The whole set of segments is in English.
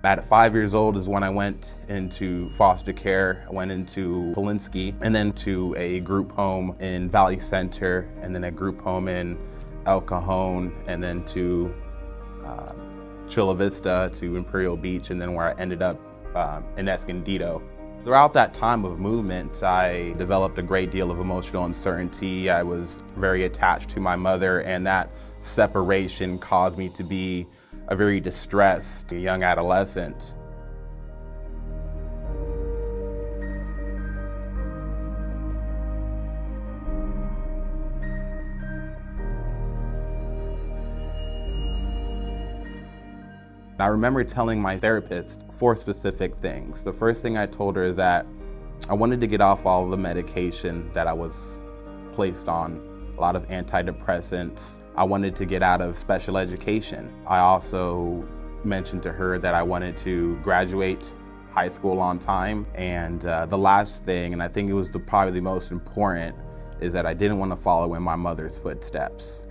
At 5 years old is when I went into foster care. I went into Polinsky and then to a group home in Valley Center and then a group home in El Cajon and then to Chula Vista to Imperial Beach and then where I ended up in Escondido. Throughout that time of movement, I developed a great deal of emotional uncertainty. I was very attached to my mother, and that separation caused me to be a very distressed young adolescent. I remember telling my therapist 4 specific things. The first thing I told her is that I wanted to get off all of the medication that I was placed on, a lot of antidepressants. I wanted to get out of special education. I also mentioned to her that I wanted to graduate high school on time. And the last thing, and I think it was probably the most important, is that I didn't want to follow in my mother's footsteps.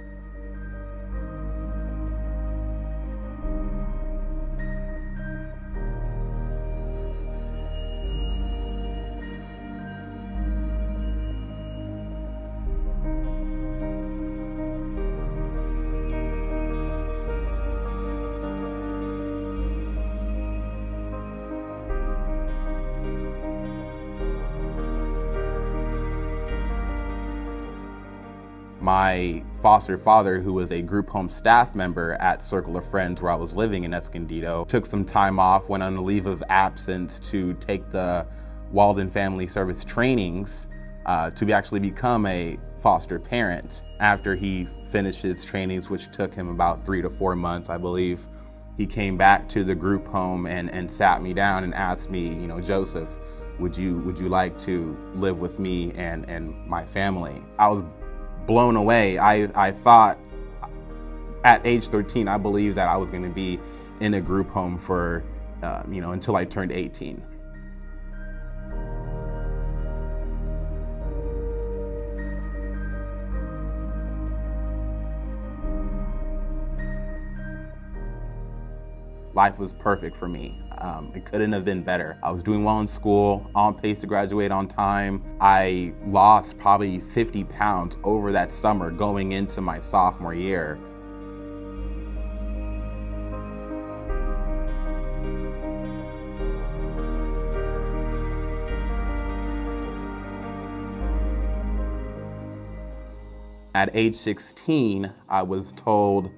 My foster father, who was a group home staff member at Circle of Friends where I was living in Escondido, took some time off, went on a leave of absence to take the Walden Family Service trainings to actually become a foster parent. After he finished his trainings, which took him about 3 to 4 months, I believe, he came back to the group home and sat me down and asked me, Joseph, would you like to live with me and my family? I was blown away. I thought at age 13, I believed that I was going to be in a group home for, until I turned 18. Life was perfect for me. It couldn't have been better. I was doing well in school, on pace to graduate on time. I lost probably 50 pounds over that summer going into my sophomore year. At age 16, I was told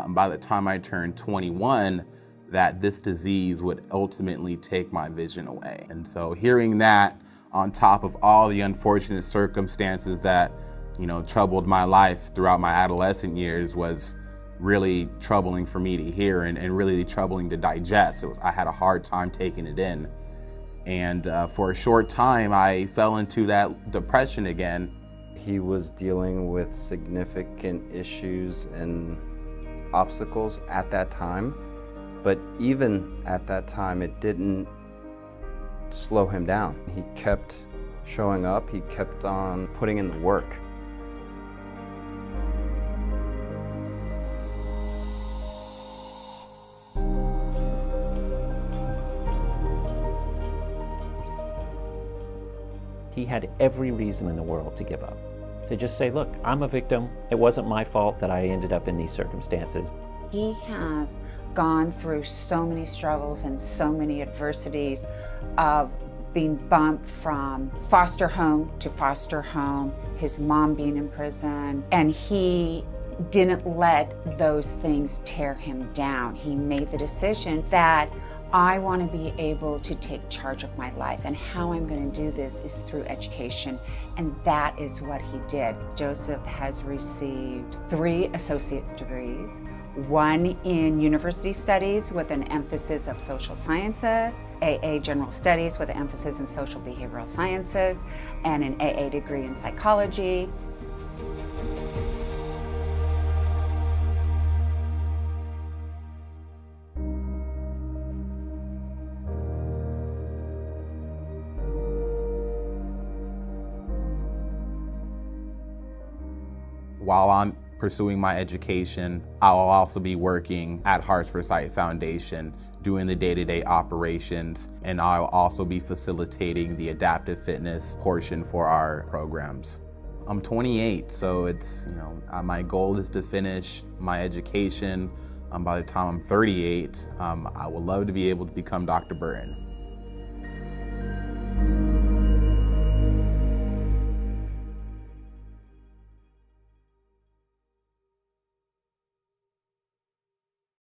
by the time I turned 21 that this disease would ultimately take my vision away. And so hearing that on top of all the unfortunate circumstances that, troubled my life throughout my adolescent years was really troubling for me to hear and really troubling to digest. I had a hard time taking it in. And for a short time, I fell into that depression again. He was dealing with significant issues and obstacles at that time. But even at that time, it didn't slow him down. He kept showing up, he kept on putting in the work. He had every reason in the world to give up. To just say, look, I'm a victim. It wasn't my fault that I ended up in these circumstances. He has gone through so many struggles and so many adversities of being bumped from foster home to foster home, his mom being in prison, and he didn't let those things tear him down. He made the decision that I want to be able to take charge of my life, and how I'm going to do this is through education, and that is what he did. Joseph has received 3 associate's degrees, 1 in university studies with an emphasis of social sciences, AA general studies with an emphasis in social behavioral sciences, and an AA degree in psychology. While I'm pursuing my education, I will also be working at Hearts for Sight Foundation, doing the day-to-day operations, and I'll also be facilitating the adaptive fitness portion for our programs. I'm 28, so it's, my goal is to finish my education. By the time I'm 38, I would love to be able to become Dr. Burton.